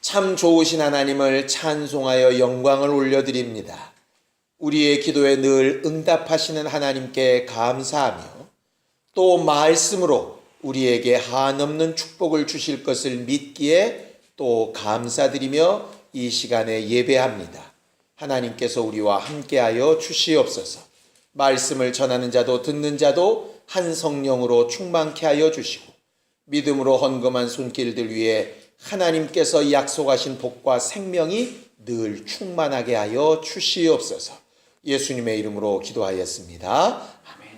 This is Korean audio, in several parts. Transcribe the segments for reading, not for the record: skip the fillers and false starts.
참 좋으신 하나님을 찬송하여 영광을 올려드립니다. 우리의 기도에 늘 응답하시는 하나님께 감사하며 또 말씀으로 우리에게 한없는 축복을 주실 것을 믿기에 또 감사드리며 이 시간에 예배합니다. 하나님께서 우리와 함께하여 주시옵소서. 말씀을 전하는 자도 듣는 자도 한 성령으로 충만케 하여 주시고 믿음으로 헌금한 손길들 위에 하나님께서 약속하신 복과 생명이 늘 충만하게 하여 주시옵소서. 예수님의 이름으로 기도하였습니다. 아멘.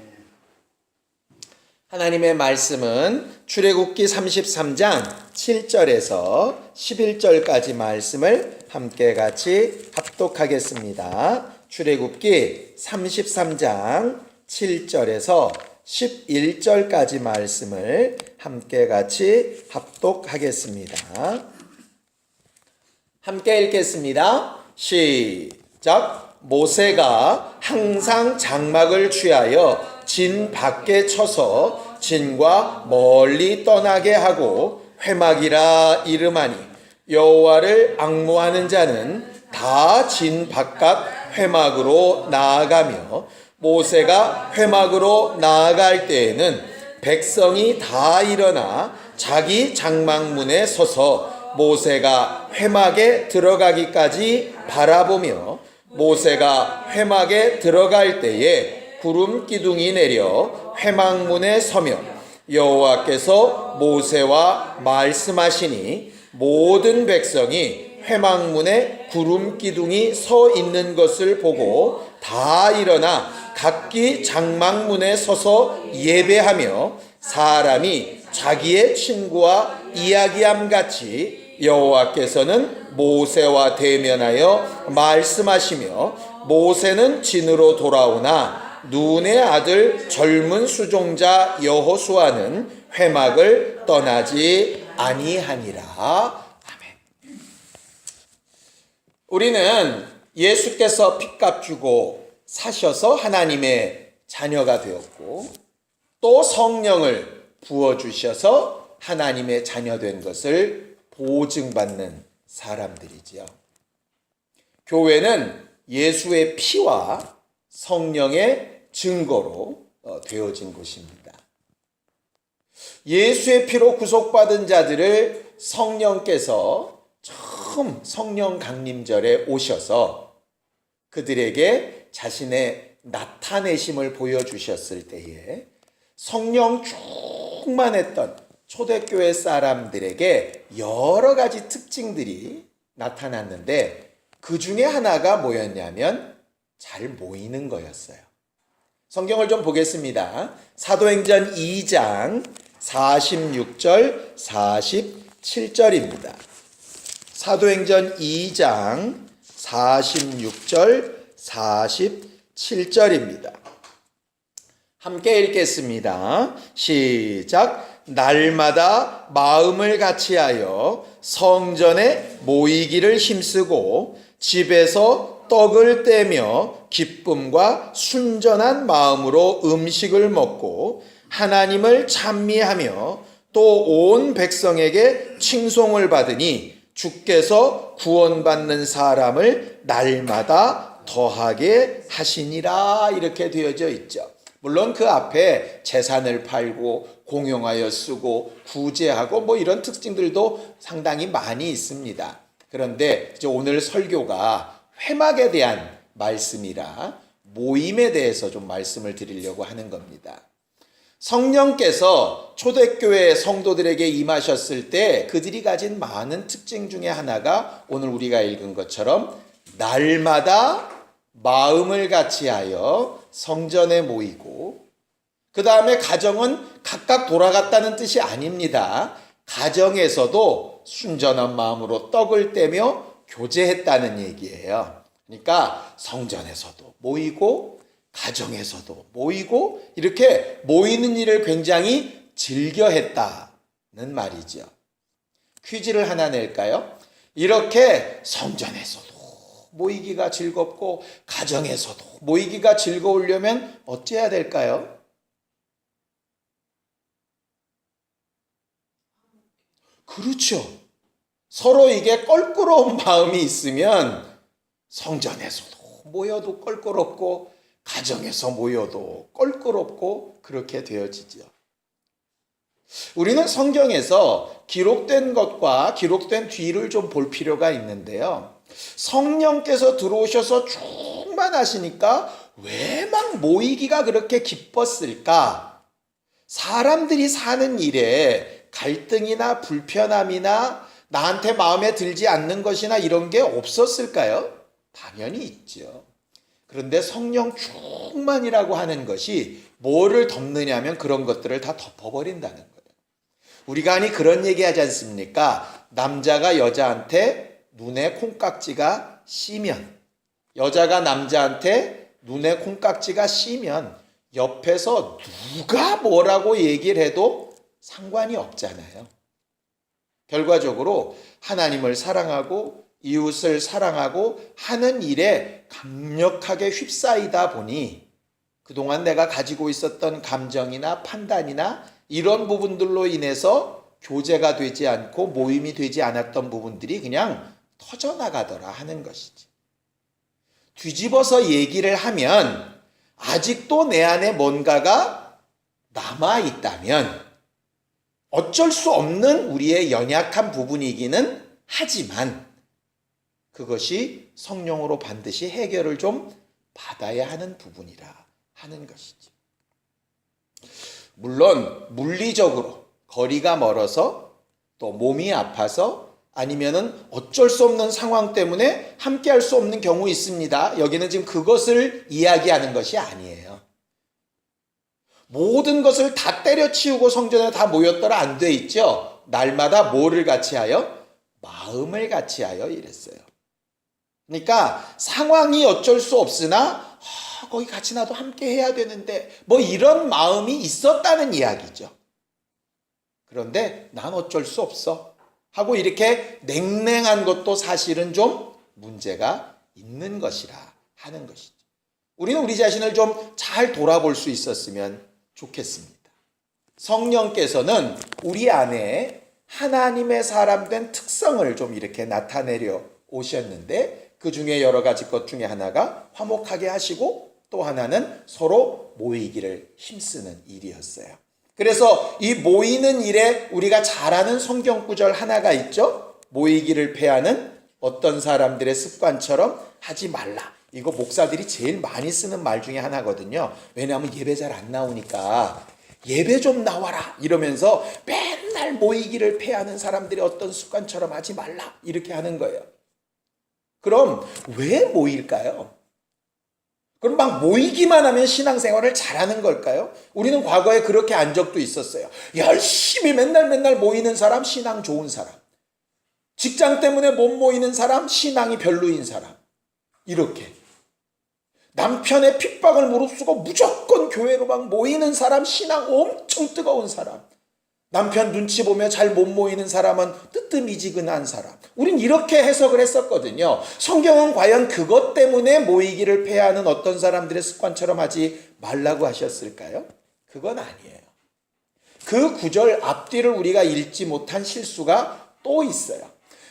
하나님의 말씀은 출애굽기 33장 7절에서 11절까지 말씀을 함께 같이 합독하겠습니다. 출애굽기 33장 7절에서 11절까지 말씀을 함께 같이 합독하겠습니다. 함께 읽겠습니다. 시작. 모세가 항상 장막을 취하여 진 밖에 쳐서 진과 멀리 떠나게 하고 회막이라 이름하니 여호와를 앙모하는 자는 다 진 바깥 회막으로 나아가며 모세가 회막으로 나아갈 때에는 백성이 다 일어나 자기 장막문에 서서 모세가 회막에 들어가기까지 바라보며 모세가 회막에 들어갈 때에 구름 기둥이 내려 회막문에 서며 여호와께서 모세와 말씀하시니 모든 백성이 회막문에 구름 기둥이 서 있는 것을 보고 다 일어나 각기 장막문에 서서 예배하며 사람이 자기의 친구와 이야기함 같이 여호와께서는 모세와 대면하여 말씀하시며 모세는 진으로 돌아오나 눈의 아들 젊은 수종자 여호수아는 회막을 떠나지 아니하니라. 아멘. 우리는 예수께서 핏값 주고 사셔서 하나님의 자녀가 되었고 또 성령을 부어주셔서 하나님의 자녀 된 것을 보증받는 사람들이지요. 교회는 예수의 피와 성령의 증거로 되어진 곳입니다. 예수의 피로 구속받은 자들을 성령께서 처음 성령 강림절에 오셔서 그들에게 자신의 나타내심을 보여주셨을 때에 성령 충만했던 초대교회 사람들에게 여러 가지 특징들이 나타났는데 그 중에 하나가 뭐였냐면 잘 모이는 거였어요. 성경을 좀 보겠습니다. 사도행전 2장 46절 47절입니다. 사도행전 2장 46절 47절입니다. 함께 읽겠습니다. 시작. 날마다 마음을 같이하여 성전에 모이기를 힘쓰고 집에서 떡을 떼며 기쁨과 순전한 마음으로 음식을 먹고 하나님을 찬미하며 또 온 백성에게 칭송을 받으니 주께서 구원받는 사람을 날마다 더하게 하시니라. 이렇게 되어져 있죠. 물론 그 앞에 재산을 팔고 공용하여 쓰고 구제하고 뭐 이런 특징들도 상당히 많이 있습니다. 그런데 이제 오늘 설교가 회막에 대한 말씀이라 모임에 대해서 좀 말씀을 드리려고 하는 겁니다. 성령께서 초대교회 성도들에게 임하셨을 때 그들이 가진 많은 특징 중에 하나가 오늘 우리가 읽은 것처럼 날마다 마음을 같이하여 성전에 모이고, 그 다음에 가정은 각각 돌아갔다는 뜻이 아닙니다. 가정에서도 순전한 마음으로 떡을 떼며 교제했다는 얘기예요. 그러니까 성전에서도 모이고 가정에서도 모이고 이렇게 모이는 일을 굉장히 즐겨했다는 말이죠. 퀴즈를 하나 낼까요? 이렇게 성전에서도 모이기가 즐겁고 가정에서도 모이기가 즐거우려면 어찌해야 될까요? 그렇죠. 서로 이게 껄끄러운 마음이 있으면 성전에서도 모여도 껄끄럽고 가정에서 모여도 껄끄럽고 그렇게 되어지죠. 우리는 성경에서 기록된 것과 기록된 뒤를 좀 볼 필요가 있는데요. 성령께서 들어오셔서 충만하시니까 왜 막 모이기가 그렇게 기뻤을까? 사람들이 사는 일에 갈등이나 불편함이나 나한테 마음에 들지 않는 것이나 이런 게 없었을까요? 당연히 있죠. 그런데 성령 충만이라고 하는 것이 뭐를 덮느냐면 그런 것들을 다 덮어버린다는 거예요. 우리가 아니 그런 얘기하지 않습니까? 남자가 여자한테 눈에 콩깍지가 씌면, 여자가 남자한테 눈에 콩깍지가 씌면 옆에서 누가 뭐라고 얘기를 해도 상관이 없잖아요. 결과적으로 하나님을 사랑하고 이웃을 사랑하고 하는 일에 강력하게 휩싸이다 보니 그동안 내가 가지고 있었던 감정이나 판단이나 이런 부분들로 인해서 교제가 되지 않고 모임이 되지 않았던 부분들이 그냥 터져나가더라 하는 것이지. 뒤집어서 얘기를 하면 아직도 내 안에 뭔가가 남아있다면 어쩔 수 없는 우리의 연약한 부분이기는 하지만 그것이 성령으로 반드시 해결을 좀 받아야 하는 부분이라 하는 것이죠. 물론 물리적으로 거리가 멀어서 또 몸이 아파서 아니면은 어쩔 수 없는 상황 때문에 함께 할 수 없는 경우 있습니다. 여기는 지금 그것을 이야기하는 것이 아니에요. 모든 것을 다 때려치우고 성전에 다 모였더라 안 돼 있죠. 날마다 뭐를 같이 하여? 마음을 같이 하여 이랬어요. 그러니까 상황이 어쩔 수 없으나 거기 같이 나도 함께 해야 되는데 뭐 이런 마음이 있었다는 이야기죠. 그런데 난 어쩔 수 없어 하고 이렇게 냉랭한 것도 사실은 좀 문제가 있는 것이라 하는 것이죠. 우리는 우리 자신을 좀 잘 돌아볼 수 있었으면 좋겠습니다. 성령께서는 우리 안에 하나님의 사람 된 특성을 좀 이렇게 나타내려 오셨는데 그 중에 여러 가지 것 중에 하나가 화목하게 하시고 또 하나는 서로 모이기를 힘쓰는 일이었어요. 그래서 이 모이는 일에 우리가 잘 아는 성경 구절 하나가 있죠. 모이기를 패하는 어떤 사람들의 습관처럼 하지 말라. 이거 목사들이 제일 많이 쓰는 말 중에 하나거든요. 왜냐하면 예배 잘 안 나오니까 예배 좀 나와라 이러면서 맨날 모이기를 패하는 사람들의 어떤 습관처럼 하지 말라 이렇게 하는 거예요. 그럼 왜 모일까요? 그럼 막 모이기만 하면 신앙생활을 잘하는 걸까요? 우리는 과거에 그렇게 한 적도 있었어요. 열심히 맨날 모이는 사람, 신앙 좋은 사람. 직장 때문에 못 모이는 사람, 신앙이 별로인 사람. 이렇게. 남편의 핍박을 무릅쓰고 무조건 교회로 막 모이는 사람, 신앙 엄청 뜨거운 사람. 남편 눈치 보며 잘 못 모이는 사람은 뜨뜻미지근한 사람. 우린 이렇게 해석을 했었거든요. 성경은 과연 그것 때문에 모이기를 패하는 어떤 사람들의 습관처럼 하지 말라고 하셨을까요? 그건 아니에요. 그 구절 앞뒤를 우리가 읽지 못한 실수가 또 있어요.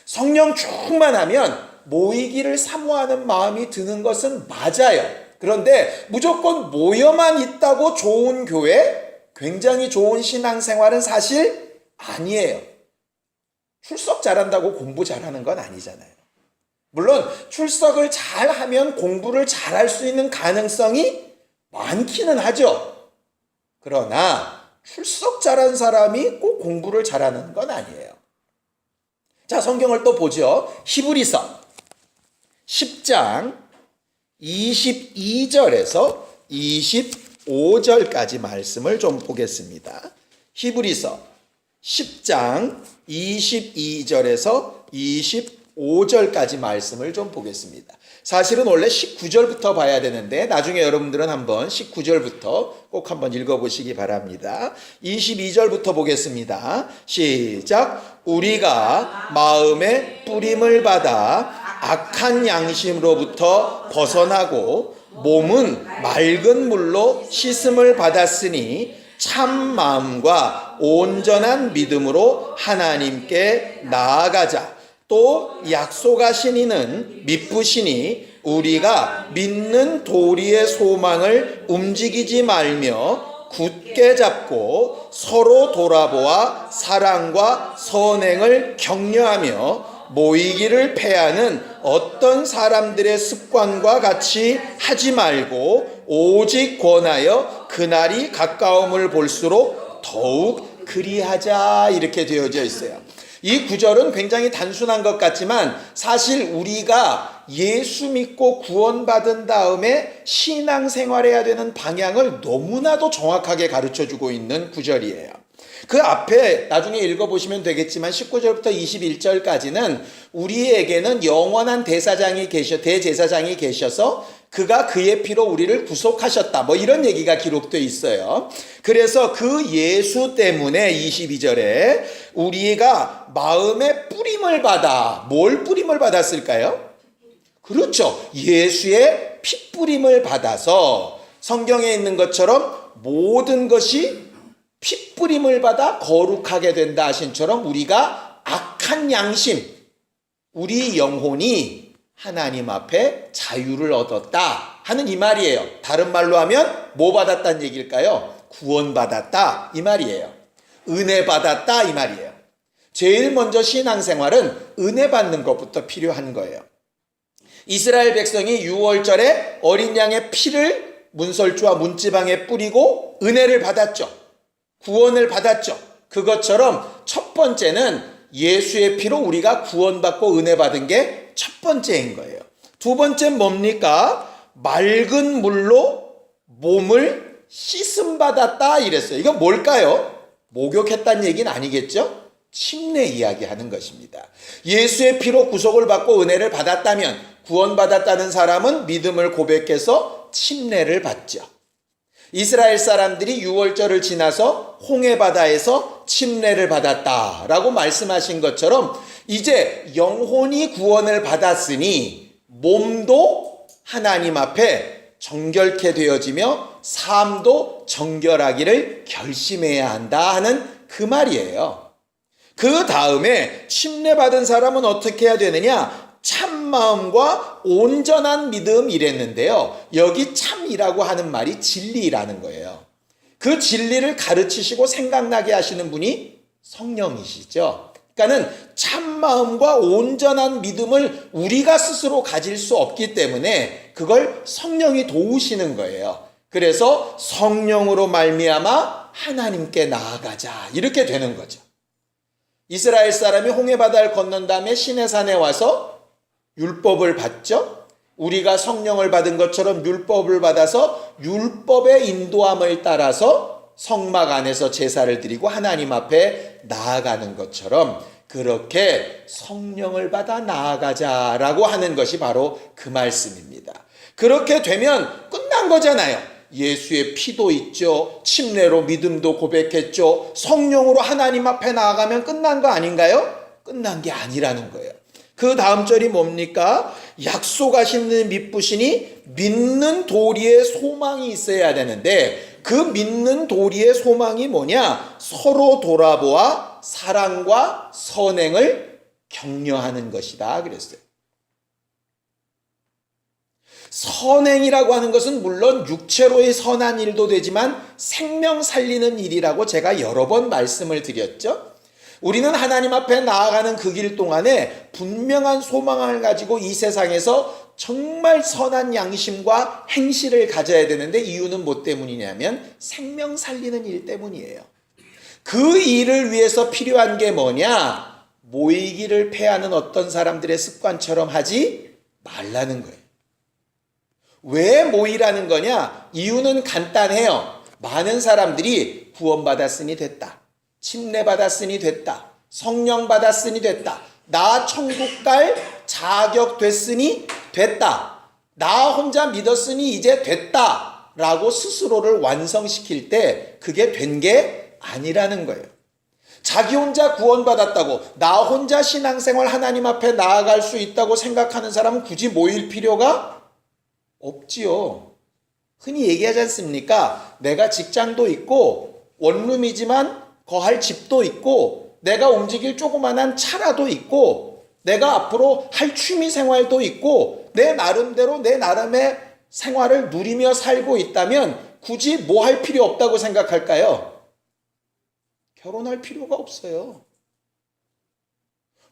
성령 충만하면 모이기를 사모하는 마음이 드는 것은 맞아요. 그런데 무조건 모여만 있다고 좋은 교회, 굉장히 좋은 신앙생활은 사실 아니에요. 출석 잘한다고 공부 잘하는 건 아니잖아요. 물론 출석을 잘하면 공부를 잘할 수 있는 가능성이 많기는 하죠. 그러나 출석 잘한 사람이 꼭 공부를 잘하는 건 아니에요. 자, 성경을 또 보죠. 히브리서 10장 22절에서 25절까지 말씀을 좀 보겠습니다. 히브리서 10장 22절에서 25절까지 말씀을 좀 보겠습니다. 사실은 원래 19절부터 봐야 되는데 나중에 여러분들은 한번 19절부터 꼭 한번 읽어보시기 바랍니다. 22절부터 보겠습니다. 시작. 우리가 마음의 뿌림을 받아 악한 양심으로부터 벗어나고 몸은 맑은 물로 씻음을 받았으니 참 마음과 온전한 믿음으로 하나님께 나아가자. 또 약속하신 이는 미쁘시니 우리가 믿는 도리의 소망을 움직이지 말며 굳게 잡고 서로 돌아보아 사랑과 선행을 격려하며 모이기를 패하는 어떤 사람들의 습관과 같이 하지 말고 오직 권하여 그날이 가까움을 볼수록 더욱 그리하자, 이렇게 되어져 있어요. 이 구절은 굉장히 단순한 것 같지만 사실 우리가 예수 믿고 구원받은 다음에 신앙생활해야 되는 방향을 너무나도 정확하게 가르쳐주고 있는 구절이에요. 그 앞에 나중에 읽어보시면 되겠지만 19절부터 21절까지는 우리에게는 영원한 대제사장이 계셔서 그가 그의 피로 우리를 구속하셨다, 뭐 이런 얘기가 기록되어 있어요. 그래서 그 예수 때문에 22절에 우리가 마음의 뿌림을 받아, 뭘 뿌림을 받았을까요? 그렇죠. 예수의 피 뿌림을 받아서 성경에 있는 것처럼 모든 것이 피 뿌림을 받아 거룩하게 된다 하신처럼 우리가 악한 양심, 우리 영혼이 하나님 앞에 자유를 얻었다 하는 이 말이에요. 다른 말로 하면 뭐 받았다는 얘기일까요? 구원받았다 이 말이에요. 은혜 받았다 이 말이에요. 제일 먼저 신앙생활은 은혜 받는 것부터 필요한 거예요. 이스라엘 백성이 유월절에 어린 양의 피를 문설주와 문지방에 뿌리고 은혜를 받았죠. 구원을 받았죠. 그것처럼 첫 번째는 예수의 피로 우리가 구원받고 은혜 받은 게 첫 번째인 거예요. 두 번째는 뭡니까? 맑은 물로 몸을 씻음 받았다 이랬어요. 이건 뭘까요? 목욕했다는 얘기는 아니겠죠? 침례 이야기하는 것입니다. 예수의 피로 구속을 받고 은혜를 받았다면 구원받았다는 사람은 믿음을 고백해서 침례를 받죠. 이스라엘 사람들이 유월절을 지나서 홍해바다에서 침례를 받았다라고 말씀하신 것처럼 이제 영혼이 구원을 받았으니 몸도 하나님 앞에 정결케 되어지며 삶도 정결하기를 결심해야 한다 하는 그 말이에요. 그 다음에 침례받은 사람은 어떻게 해야 되느냐? 참마음과 온전한 믿음 이랬는데요. 여기 참이라고 하는 말이 진리라는 거예요. 그 진리를 가르치시고 생각나게 하시는 분이 성령이시죠. 그러니까는 참마음과 온전한 믿음을 우리가 스스로 가질 수 없기 때문에 그걸 성령이 도우시는 거예요. 그래서 성령으로 말미암아 하나님께 나아가자 이렇게 되는 거죠. 이스라엘 사람이 홍해바다를 건넌 다음에 시내산에 와서 율법을 받죠. 우리가 성령을 받은 것처럼 율법을 받아서 율법의 인도함을 따라서 성막 안에서 제사를 드리고 하나님 앞에 나아가는 것처럼 그렇게 성령을 받아 나아가자라고 하는 것이 바로 그 말씀입니다. 그렇게 되면 끝난 거잖아요. 예수의 피도 있죠. 침례로 믿음도 고백했죠. 성령으로 하나님 앞에 나아가면 끝난 거 아닌가요? 끝난 게 아니라는 거예요. 그 다음 절이 뭡니까? 약속하시는 미쁘시니 믿는 도리의 소망이 있어야 되는데 그 믿는 도리의 소망이 뭐냐? 서로 돌아보아 사랑과 선행을 격려하는 것이다 그랬어요. 선행이라고 하는 것은 물론 육체로의 선한 일도 되지만 생명 살리는 일이라고 제가 여러 번 말씀을 드렸죠. 우리는 하나님 앞에 나아가는 그 길 동안에 분명한 소망을 가지고 이 세상에서 정말 선한 양심과 행실을 가져야 되는데 이유는 뭐 때문이냐면 생명 살리는 일 때문이에요. 그 일을 위해서 필요한 게 뭐냐? 모이기를 패하는 어떤 사람들의 습관처럼 하지 말라는 거예요. 왜 모이라는 거냐? 이유는 간단해요. 많은 사람들이 구원받았으니 됐다. 침례 받았으니 됐다. 성령 받았으니 됐다. 나 천국 갈 자격 됐으니 됐다. 나 혼자 믿었으니 이제 됐다. 라고 스스로를 완성시킬 때 그게 된 게 아니라는 거예요. 자기 혼자 구원받았다고 나 혼자 신앙생활 하나님 앞에 나아갈 수 있다고 생각하는 사람은 굳이 모일 필요가 없지요. 흔히 얘기하지 않습니까? 내가 직장도 있고 원룸이지만 거할 집도 있고 내가 움직일 조그만한 차라도 있고 내가 앞으로 할 취미 생활도 있고 내 나름대로 내 나름의 생활을 누리며 살고 있다면 굳이 뭐 할 필요 없다고 생각할까요? 결혼할 필요가 없어요.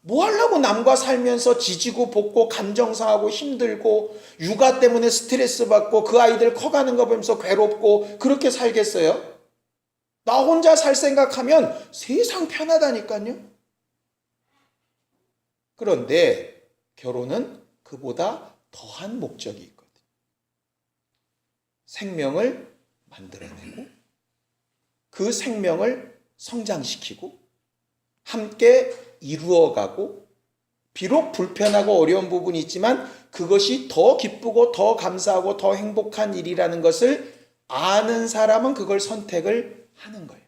뭐 하려고 남과 살면서 지지고 볶고 감정 상하고 힘들고 육아 때문에 스트레스 받고 그 아이들 커가는 거 보면서 괴롭고 그렇게 살겠어요? 나 혼자 살 생각하면 세상 편하다니까요. 그런데 결혼은 그보다 더한 목적이 있거든요. 생명을 만들어내고 그 생명을 성장시키고 함께 이루어가고 비록 불편하고 어려운 부분이 있지만 그것이 더 기쁘고 더 감사하고 더 행복한 일이라는 것을 아는 사람은 그걸 선택을 하는 거예요.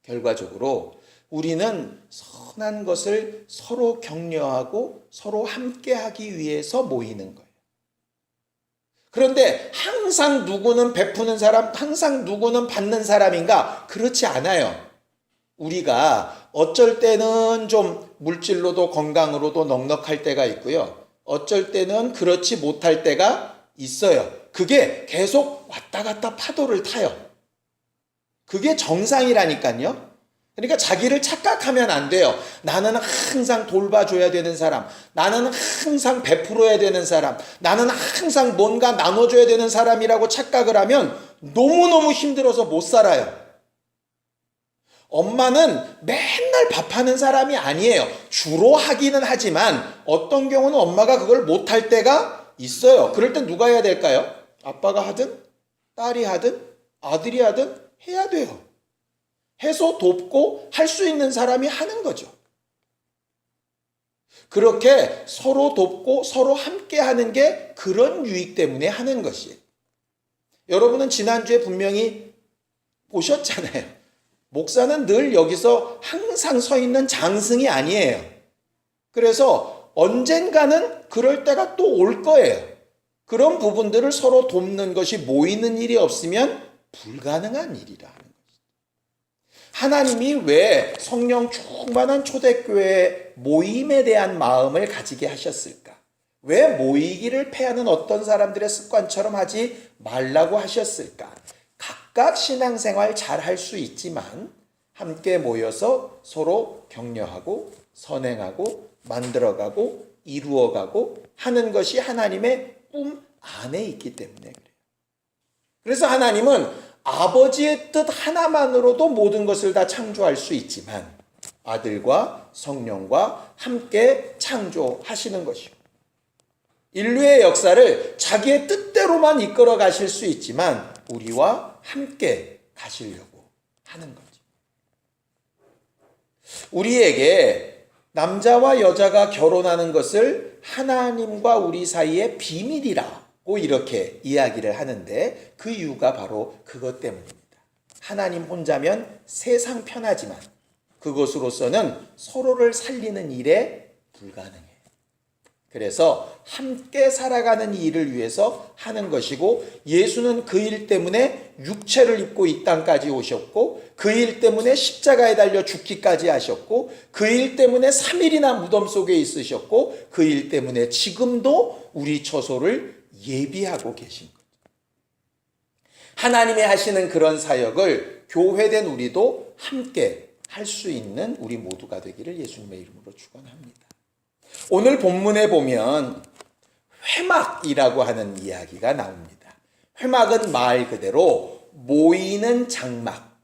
결과적으로 우리는 선한 것을 서로 격려하고 서로 함께하기 위해서 모이는 거예요. 그런데 항상 누구는 베푸는 사람, 항상 누구는 받는 사람인가? 그렇지 않아요. 우리가 어쩔 때는 좀 물질로도 건강으로도 넉넉할 때가 있고요. 어쩔 때는 그렇지 못할 때가 있어요. 그게 계속 왔다 갔다 파도를 타요. 그게 정상이라니까요. 그러니까 자기를 착각하면 안 돼요. 나는 항상 돌봐줘야 되는 사람, 나는 항상 베풀어야 되는 사람, 나는 항상 뭔가 나눠줘야 되는 사람이라고 착각을 하면 너무너무 힘들어서 못 살아요. 엄마는 맨날 밥하는 사람이 아니에요. 주로 하기는 하지만 어떤 경우는 엄마가 그걸 못할 때가 있어요. 그럴 땐 누가 해야 될까요? 아빠가 하든 딸이 하든 아들이 하든 해야 돼요. 해서 돕고 할 수 있는 사람이 하는 거죠. 그렇게 서로 돕고 서로 함께 하는 게 그런 유익 때문에 하는 것이에요. 여러분은 지난주에 분명히 보셨잖아요. 목사는 늘 여기서 항상 서 있는 장승이 아니에요. 그래서 언젠가는 그럴 때가 또 올 거예요. 그런 부분들을 서로 돕는 것이 모이는 일이 없으면 불가능한 일이라 하는 거죠. 하나님이 왜 성령 충만한 초대교회 모임에 대한 마음을 가지게 하셨을까? 왜 모이기를 패하는 어떤 사람들의 습관처럼 하지 말라고 하셨을까? 각각 신앙생활 잘 할 수 있지만 함께 모여서 서로 격려하고 선행하고 만들어가고 이루어가고 하는 것이 하나님의 꿈 안에 있기 때문에 그래요. 그래서 하나님은 아버지의 뜻 하나만으로도 모든 것을 다 창조할 수 있지만 아들과 성령과 함께 창조하시는 것이고 인류의 역사를 자기의 뜻대로만 이끌어 가실 수 있지만 우리와 함께 가시려고 하는 거죠. 우리에게 남자와 여자가 결혼하는 것을 하나님과 우리 사이의 비밀이라고 이렇게 이야기를 하는데 그 이유가 바로 그것 때문입니다. 하나님 혼자면 세상 편하지만 그것으로서는 서로를 살리는 일에 불가능해요. 그래서 함께 살아가는 일을 위해서 하는 것이고 예수는 그 일 때문에 육체를 입고 이 땅까지 오셨고 그 일 때문에 십자가에 달려 죽기까지 하셨고 그 일 때문에 3일이나 무덤 속에 있으셨고 그 일 때문에 지금도 우리 처소를 예비하고 계신 거죠. 하나님이 하시는 그런 사역을 교회된 우리도 함께 할 수 있는 우리 모두가 되기를 예수님의 이름으로 축원합니다. 오늘 본문에 보면 회막이라고 하는 이야기가 나옵니다. 회막은 말 그대로 모이는 장막,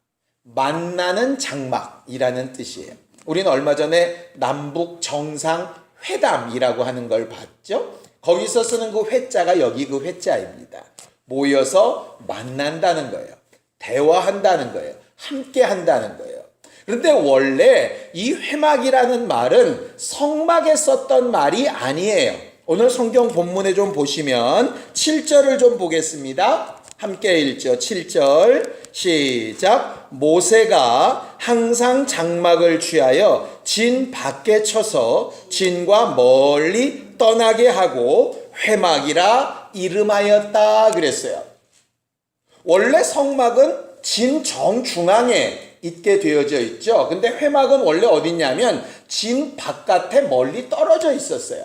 만나는 장막이라는 뜻이에요. 우리는 얼마 전에 남북 정상회담이라고 하는 걸 봤죠? 거기서 쓰는 그 회자가 여기 그 회자입니다. 모여서 만난다는 거예요. 대화한다는 거예요. 함께 한다는 거예요. 그런데 원래 이 회막이라는 말은 성막에 썼던 말이 아니에요. 오늘 성경 본문에 좀 보시면 7절을 좀 보겠습니다. 함께 읽죠. 7절 시작. 모세가 항상 장막을 취하여 진 밖에 쳐서 진과 멀리 떠나게 하고 회막이라 이름하였다 그랬어요. 원래 성막은 진 정중앙에 있게 되어져 있죠. 근데 회막은 원래 어딨냐면 진 바깥에 멀리 떨어져 있었어요.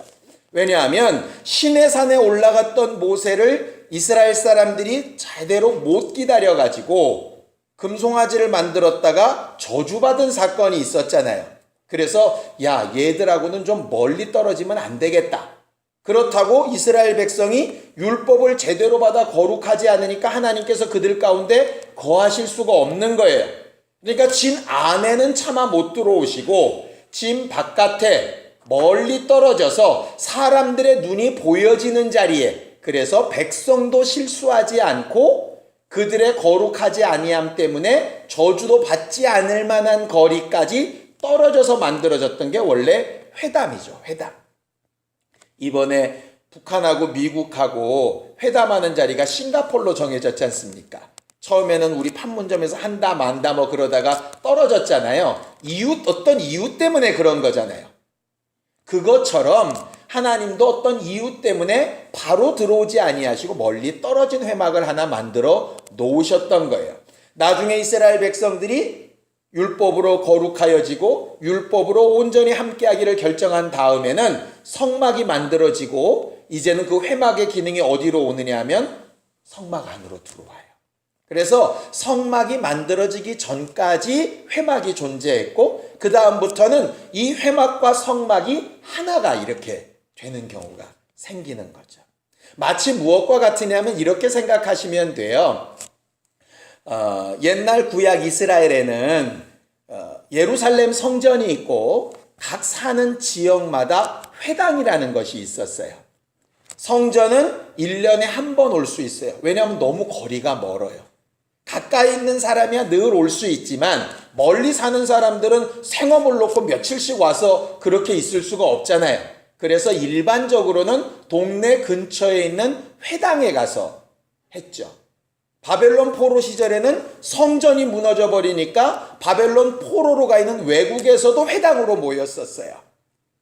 왜냐하면 시내산에 올라갔던 모세를 이스라엘 사람들이 제대로 못 기다려가지고 금송아지를 만들었다가 저주받은 사건이 있었잖아요. 그래서 야, 얘들하고는 좀 멀리 떨어지면 안 되겠다. 그렇다고 이스라엘 백성이 율법을 제대로 받아 거룩하지 않으니까 하나님께서 그들 가운데 거하실 수가 없는 거예요. 그러니까 진 안에는 차마 못 들어오시고 진 바깥에 멀리 떨어져서 사람들의 눈이 보여지는 자리에, 그래서 백성도 실수하지 않고 그들의 거룩하지 아니함 때문에 저주도 받지 않을 만한 거리까지 떨어져서 만들어졌던 게 원래 회담이죠. 회담. 이번에 북한하고 미국하고 회담하는 자리가 싱가포르로 정해졌지 않습니까? 처음에는 우리 판문점에서 한다 만다 뭐 그러다가 떨어졌잖아요. 어떤 이유 때문에 그런 거잖아요. 그것처럼 하나님도 어떤 이유 때문에 바로 들어오지 아니하시고 멀리 떨어진 회막을 하나 만들어 놓으셨던 거예요. 나중에 이스라엘 백성들이 율법으로 거룩하여지고 율법으로 온전히 함께하기를 결정한 다음에는 성막이 만들어지고 이제는 그 회막의 기능이 어디로 오느냐 하면 성막 안으로 들어와요. 그래서 성막이 만들어지기 전까지 회막이 존재했고 그 다음부터는 이 회막과 성막이 하나가 이렇게 되는 경우가 생기는 거죠. 마치 무엇과 같으냐면 이렇게 생각하시면 돼요. 옛날 구약 이스라엘에는 예루살렘 성전이 있고 각 사는 지역마다 회당이라는 것이 있었어요. 성전은 1년에 한 번 올 수 있어요. 왜냐하면 너무 거리가 멀어요. 가까이 있는 사람이야 늘 올 수 있지만 멀리 사는 사람들은 생업을 놓고 며칠씩 와서 그렇게 있을 수가 없잖아요. 그래서 일반적으로는 동네 근처에 있는 회당에 가서 했죠. 바벨론 포로 시절에는 성전이 무너져 버리니까 바벨론 포로로 가 있는 외국에서도 회당으로 모였었어요.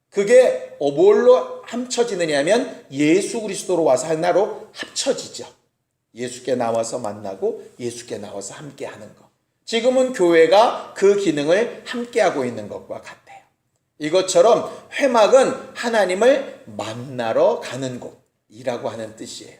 그게 뭘로 합쳐지느냐 하면 예수 그리스도로 와서 하나로 합쳐지죠. 예수께 나와서 만나고 예수께 나와서 함께하는 것. 지금은 교회가 그 기능을 함께하고 있는 것과 같아요. 이것처럼 회막은 하나님을 만나러 가는 곳이라고 하는 뜻이에요.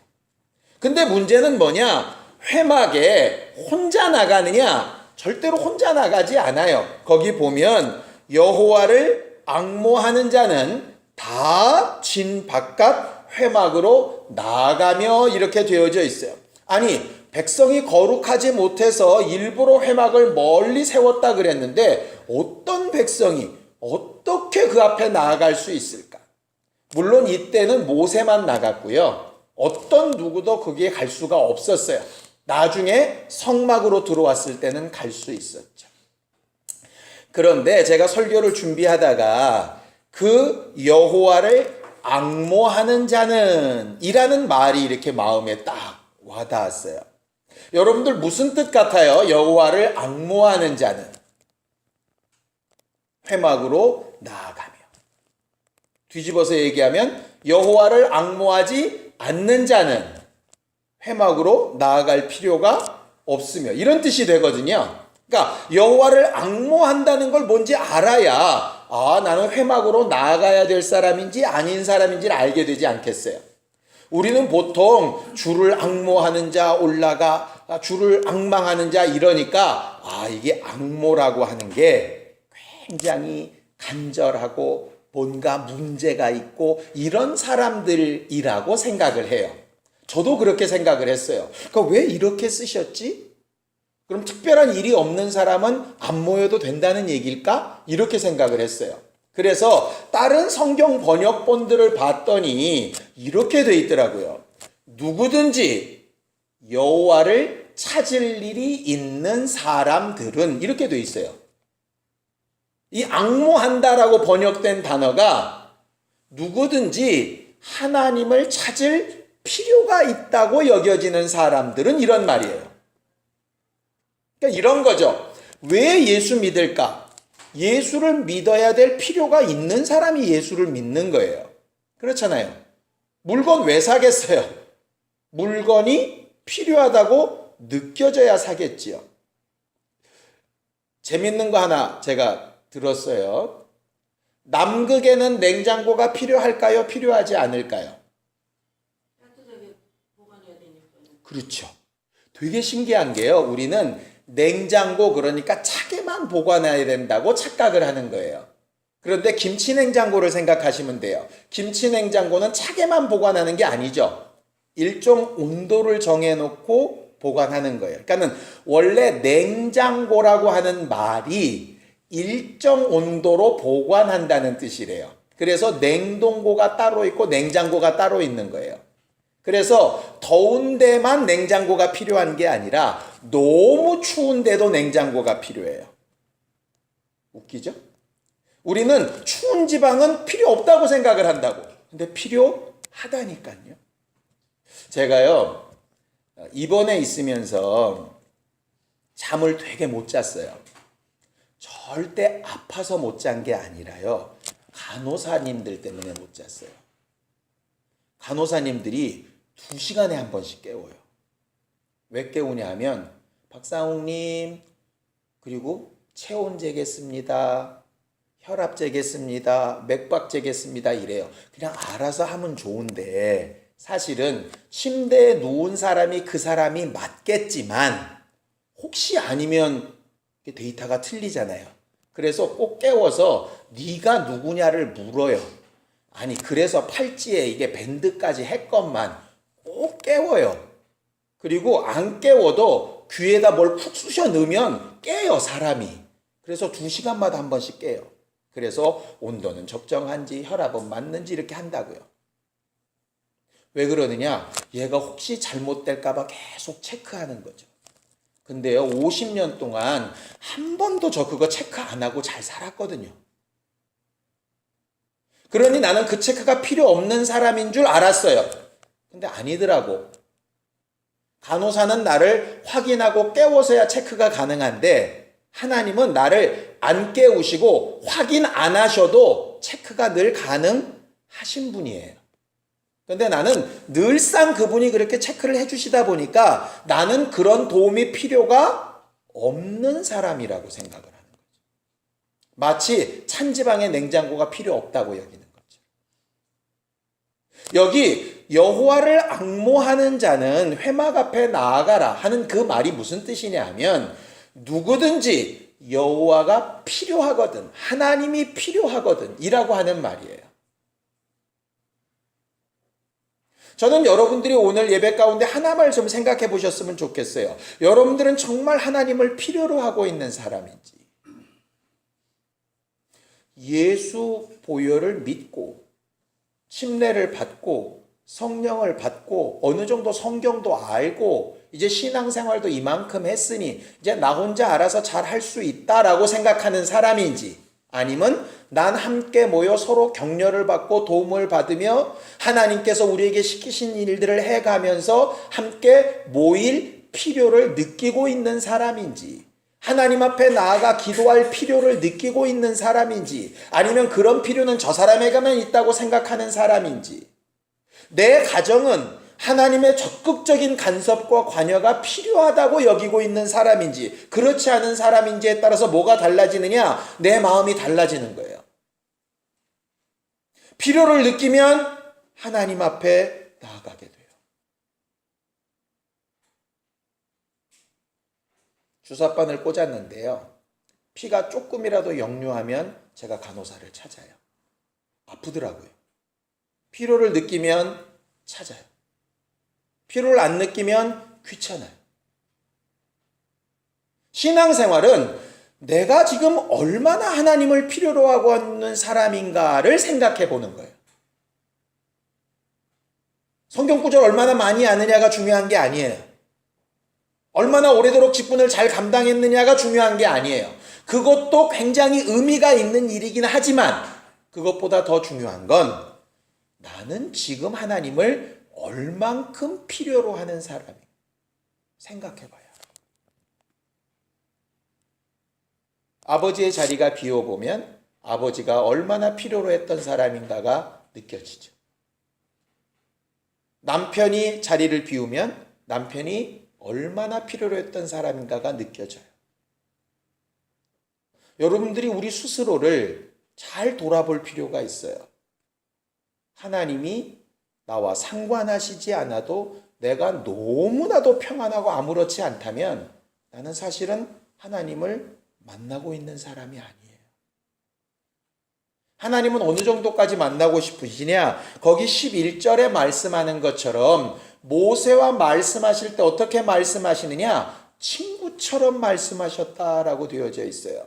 근데 문제는 뭐냐? 회막에 혼자 나가느냐? 절대로 혼자 나가지 않아요. 거기 보면 여호와를 앙모하는 자는 다 진 바깥 회막으로 나아가며 이렇게 되어져 있어요. 아니, 백성이 거룩하지 못해서 일부러 회막을 멀리 세웠다 그랬는데 어떤 백성이 어떻게 그 앞에 나아갈 수 있을까? 물론 이때는 모세만 나갔고요. 어떤 누구도 거기에 갈 수가 없었어요. 나중에 성막으로 들어왔을 때는 갈 수 있었죠. 그런데 제가 설교를 준비하다가 그 여호와를 앙모하는 자는 이라는 말이 이렇게 마음에 딱 와닿았어요. 여러분들 무슨 뜻 같아요? 여호와를 앙모하는 자는 회막으로 나아가며. 뒤집어서 얘기하면 여호와를 앙모하지 않는 자는 회막으로 나아갈 필요가 없으며 이런 뜻이 되거든요. 그러니까 여호와를 앙모한다는 걸 뭔지 알아야 나는 회막으로 나아가야 될 사람인지 아닌 사람인지를 알게 되지 않겠어요. 우리는 보통 주를 앙모하는 자 올라가, 주를 앙망하는 자 이러니까 이게 앙모라고 하는 게 굉장히 간절하고 뭔가 문제가 있고 이런 사람들이라고 생각을 해요. 저도 그렇게 생각을 했어요. 그러니까 왜 이렇게 쓰셨지? 그럼 특별한 일이 없는 사람은 안 모여도 된다는 얘기일까? 이렇게 생각을 했어요. 그래서 다른 성경 번역본들을 봤더니 이렇게 돼 있더라고요. 누구든지 여호와를 찾을 일이 있는 사람들은 이렇게 돼 있어요. 이 앙모한다라고 번역된 단어가 누구든지 하나님을 찾을 필요가 있다고 여겨지는 사람들은 이런 말이에요. 그러니까 이런 거죠. 왜 예수 믿을까? 예수를 믿어야 될 필요가 있는 사람이 예수를 믿는 거예요. 그렇잖아요. 물건 왜 사겠어요? 물건이 필요하다고 느껴져야 사겠지요. 재밌는 거 하나 제가 들었어요. 남극에는 냉장고가 필요할까요? 필요하지 않을까요? 따뜻하게 보관해야 되니까. 그렇죠. 되게 신기한 게요. 우리는 냉장고 그러니까 차게만 보관해야 된다고 착각을 하는 거예요. 그런데 김치 냉장고를 생각하시면 돼요. 김치 냉장고는 차게만 보관하는 게 아니죠. 일종 온도를 정해놓고 보관하는 거예요. 그러니까는 원래 냉장고라고 하는 말이 일정 온도로 보관한다는 뜻이래요. 그래서 냉동고가 따로 있고 냉장고가 따로 있는 거예요. 그래서 더운 데만 냉장고가 필요한 게 아니라 너무 추운데도 냉장고가 필요해요. 웃기죠? 우리는 추운 지방은 필요 없다고 생각을 한다고. 근데 필요하다니까요. 제가요, 입원해 있으면서 잠을 되게 못 잤어요. 절대 아파서 못 잔 게 아니라요. 간호사님들 때문에 못 잤어요. 간호사님들이 2시간에 한 번씩 깨워요. 왜 깨우냐 하면 박상욱님 그리고 체온 재겠습니다. 혈압 재겠습니다. 맥박 재겠습니다. 이래요. 그냥 알아서 하면 좋은데 사실은 침대에 누운 사람이 그 사람이 맞겠지만 혹시 아니면 데이터가 틀리잖아요. 그래서 꼭 깨워서 네가 누구냐를 물어요. 아니 그래서 팔찌에 이게 밴드까지 했건만 꼭 깨워요. 그리고 안 깨워도 귀에다 뭘 푹 쑤셔 넣으면 깨요 사람이. 그래서 2시간마다 한 번씩 깨요. 그래서 온도는 적정한지 혈압은 맞는지 이렇게 한다고요. 왜 그러느냐? 얘가 혹시 잘못될까 봐 계속 체크하는 거죠. 근데요 50년 동안 한 번도 저 그거 체크 안 하고 잘 살았거든요. 그러니 나는 그 체크가 필요 없는 사람인 줄 알았어요. 근데 아니더라고. 간호사는 나를 확인하고 깨워서야 체크가 가능한데 하나님은 나를 안 깨우시고 확인 안 하셔도 체크가 늘 가능하신 분이에요. 그런데 나는 늘상 그분이 그렇게 체크를 해주시다 보니까 나는 그런 도움이 필요가 없는 사람이라고 생각을 하는 거죠. 마치 찬지방에 냉장고가 필요 없다고 여기는 거죠. 여기 여호와를 앙모하는 자는 회막 앞에 나아가라 하는 그 말이 무슨 뜻이냐 하면 누구든지 여호와가 필요하거든 하나님이 필요하거든 이라고 하는 말이에요. 저는 여러분들이 오늘 예배 가운데 하나만 좀 생각해 보셨으면 좋겠어요. 여러분들은 정말 하나님을 필요로 하고 있는 사람인지 예수 보혈을 믿고 침례를 받고 성령을 받고 어느 정도 성경도 알고 이제 신앙생활도 이만큼 했으니 이제 나 혼자 알아서 잘 할 수 있다라고 생각하는 사람인지 아니면 난 함께 모여 서로 격려를 받고 도움을 받으며 하나님께서 우리에게 시키신 일들을 해가면서 함께 모일 필요를 느끼고 있는 사람인지 하나님 앞에 나아가 기도할 필요를 느끼고 있는 사람인지 아니면 그런 필요는 저 사람에게만 있다고 생각하는 사람인지 내 가정은 하나님의 적극적인 간섭과 관여가 필요하다고 여기고 있는 사람인지 그렇지 않은 사람인지에 따라서 뭐가 달라지느냐? 내 마음이 달라지는 거예요. 필요를 느끼면 하나님 앞에 나아가게 돼요. 주사바늘 꽂았는데요. 피가 조금이라도 역류하면 제가 간호사를 찾아요. 아프더라고요. 피로를 느끼면 찾아요. 피로를 안 느끼면 귀찮아요. 신앙생활은 내가 지금 얼마나 하나님을 필요로 하고 있는 사람인가를 생각해 보는 거예요. 성경 구절 얼마나 많이 아느냐가 중요한 게 아니에요. 얼마나 오래도록 직분을 잘 감당했느냐가 중요한 게 아니에요. 그것도 굉장히 의미가 있는 일이긴 하지만 그것보다 더 중요한 건 나는 지금 하나님을 얼만큼 필요로 하는 사람인가 생각해 봐요. 아버지의 자리가 비워보면 아버지가 얼마나 필요로 했던 사람인가가 느껴지죠. 남편이 자리를 비우면 남편이 얼마나 필요로 했던 사람인가가 느껴져요. 여러분들이 우리 스스로를 잘 돌아볼 필요가 있어요. 하나님이 나와 상관하시지 않아도 내가 너무나도 평안하고 아무렇지 않다면 나는 사실은 하나님을 만나고 있는 사람이 아니에요. 하나님은 어느 정도까지 만나고 싶으시냐? 거기 11절에 말씀하는 것처럼 모세와 말씀하실 때 어떻게 말씀하시느냐? 친구처럼 말씀하셨다라고 되어져 있어요.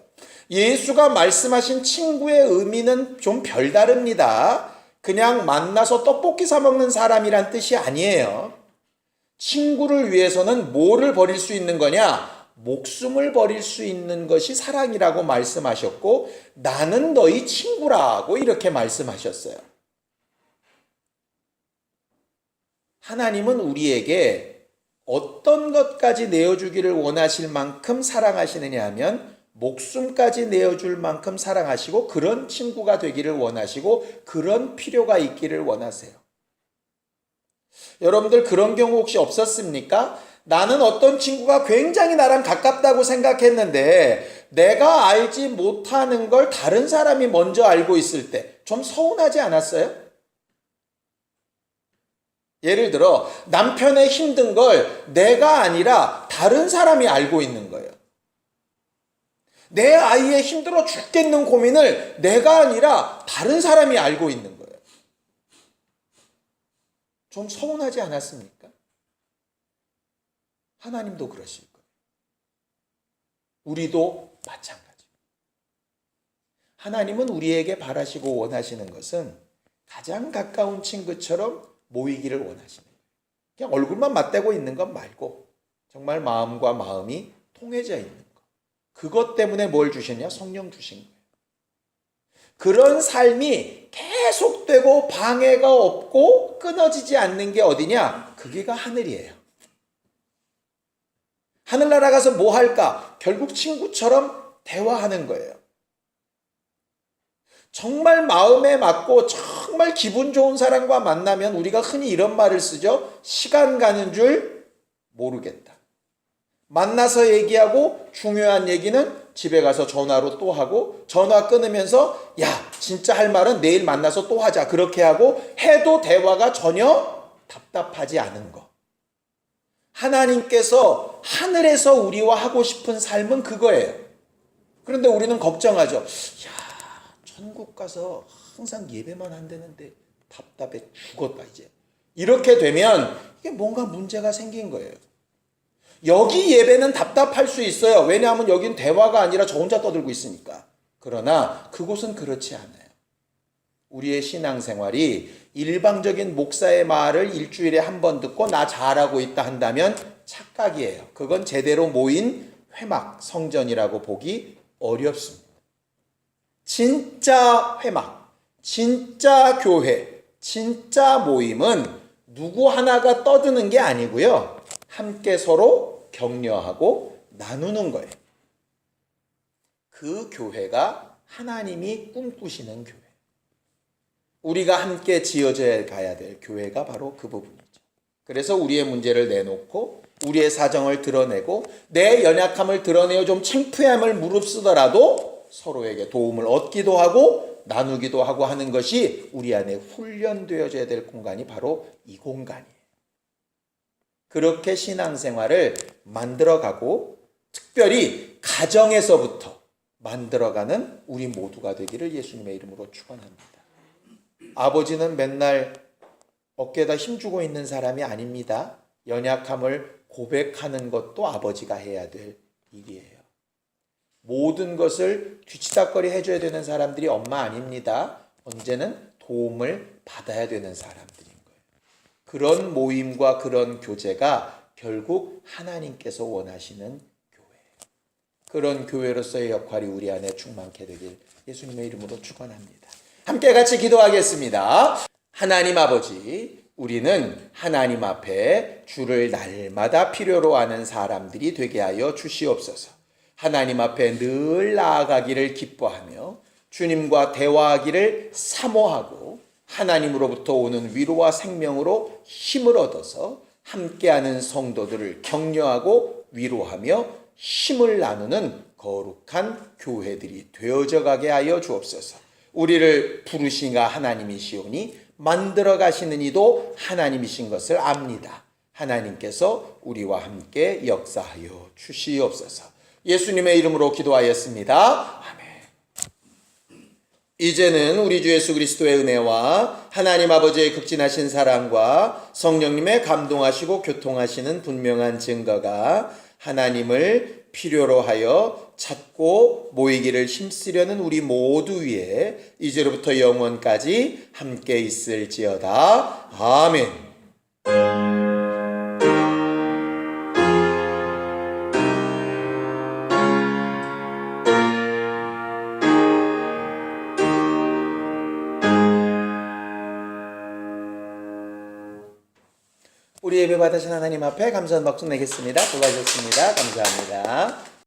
예수가 말씀하신 친구의 의미는 좀 별다릅니다. 그냥 만나서 떡볶이 사 먹는 사람이란 뜻이 아니에요. 친구를 위해서는 뭐를 버릴 수 있는 거냐? 목숨을 버릴 수 있는 것이 사랑이라고 말씀하셨고, 나는 너희 친구라고 이렇게 말씀하셨어요. 하나님은 우리에게 어떤 것까지 내어주기를 원하실 만큼 사랑하시느냐 하면 목숨까지 내어줄 만큼 사랑하시고 그런 친구가 되기를 원하시고 그런 필요가 있기를 원하세요. 여러분들 그런 경우 혹시 없었습니까? 나는 어떤 친구가 굉장히 나랑 가깝다고 생각했는데 내가 알지 못하는 걸 다른 사람이 먼저 알고 있을 때 좀 서운하지 않았어요? 예를 들어 남편의 힘든 걸 내가 아니라 다른 사람이 알고 있는 거예요. 내 아이의 힘들어 죽겠는 고민을 내가 아니라 다른 사람이 알고 있는 거예요. 좀 서운하지 않았습니까? 하나님도 그러실 거예요. 우리도 마찬가지. 하나님은 우리에게 바라시고 원하시는 것은 가장 가까운 친구처럼 모이기를 원하시는 거예요. 그냥 얼굴만 맞대고 있는 것 말고 정말 마음과 마음이 통해져 있는 것. 그것 때문에 뭘 주셨냐? 성령 주신 거예요. 그런 삶이 계속되고 방해가 없고 끊어지지 않는 게 어디냐? 그게가 하늘이에요. 하늘나라 가서 뭐 할까? 결국 친구처럼 대화하는 거예요. 정말 마음에 맞고 정말 기분 좋은 사람과 만나면 우리가 흔히 이런 말을 쓰죠. 시간 가는 줄 모르겠다. 만나서 얘기하고 중요한 얘기는 집에 가서 전화로 또 하고 전화 끊으면서 야 진짜 할 말은 내일 만나서 또 하자. 그렇게 하고 해도 대화가 전혀 답답하지 않은 거. 하나님께서 하늘에서 우리와 하고 싶은 삶은 그거예요. 그런데 우리는 걱정하죠. 야 천국 가서 항상 예배만 한다는데 답답해 죽었다 이제. 이렇게 되면 이게 뭔가 문제가 생긴 거예요. 여기 예배는 답답할 수 있어요. 왜냐하면 여긴 대화가 아니라 저 혼자 떠들고 있으니까. 그러나 그곳은 그렇지 않아요. 우리의 신앙생활이 일방적인 목사의 말을 일주일에 한 번 듣고 나 잘하고 있다 한다면 착각이에요. 그건 제대로 모인 회막 성전이라고 보기 어렵습니다. 진짜 회막, 진짜 교회, 진짜 모임은 누구 하나가 떠드는 게 아니고요. 함께 서로 격려하고 나누는 거예요. 그 교회가 하나님이 꿈꾸시는 교회. 우리가 함께 지어져 가야 될 교회가 바로 그 부분이죠. 그래서 우리의 문제를 내놓고 우리의 사정을 드러내고 내 연약함을 드러내어 좀 창피함을 무릅쓰더라도 서로에게 도움을 얻기도 하고 나누기도 하고 하는 것이 우리 안에 훈련되어져야 될 공간이 바로 이 공간이에요. 그렇게 신앙생활을 만들어가고 특별히 가정에서부터 만들어가는 우리 모두가 되기를 예수님의 이름으로 축원합니다. 아버지는 맨날 어깨에다 힘주고 있는 사람이 아닙니다. 연약함을 고백하는 것도 아버지가 해야 될 일이에요. 모든 것을 뒤치다꺼리 해줘야 되는 사람들이 엄마 아닙니다. 언제는 도움을 받아야 되는 사람들인 거예요. 그런 모임과 그런 교제가 결국 하나님께서 원하시는 교회예요. 그런 교회로서의 역할이 우리 안에 충만케 되길 예수님의 이름으로 축원합니다. 함께 같이 기도하겠습니다. 하나님 아버지, 우리는 하나님 앞에 주를 날마다 필요로 하는 사람들이 되게 하여 주시옵소서. 하나님 앞에 늘 나아가기를 기뻐하며 주님과 대화하기를 사모하고 하나님으로부터 오는 위로와 생명으로 힘을 얻어서 함께하는 성도들을 격려하고 위로하며 힘을 나누는 거룩한 교회들이 되어져 가게 하여 주옵소서. 우리를 부르신 가 하나님이시오니 만들어 가시는 이도 하나님이신 것을 압니다. 하나님께서 우리와 함께 역사하여 주시옵소서. 예수님의 이름으로 기도하였습니다. 아멘. 이제는 우리 주 예수 그리스도의 은혜와 하나님 아버지의 극진하신 사랑과 성령님의 감동하시고 교통하시는 분명한 증거가 하나님을 필요로 하여 찾고 모이기를 힘쓰려는 우리 모두 위에 이제로부터 영원까지 함께 있을지어다. 아멘. 우리 예배 받으신 하나님 앞에 감사한 박수 내겠습니다. 수고하셨습니다. 감사합니다.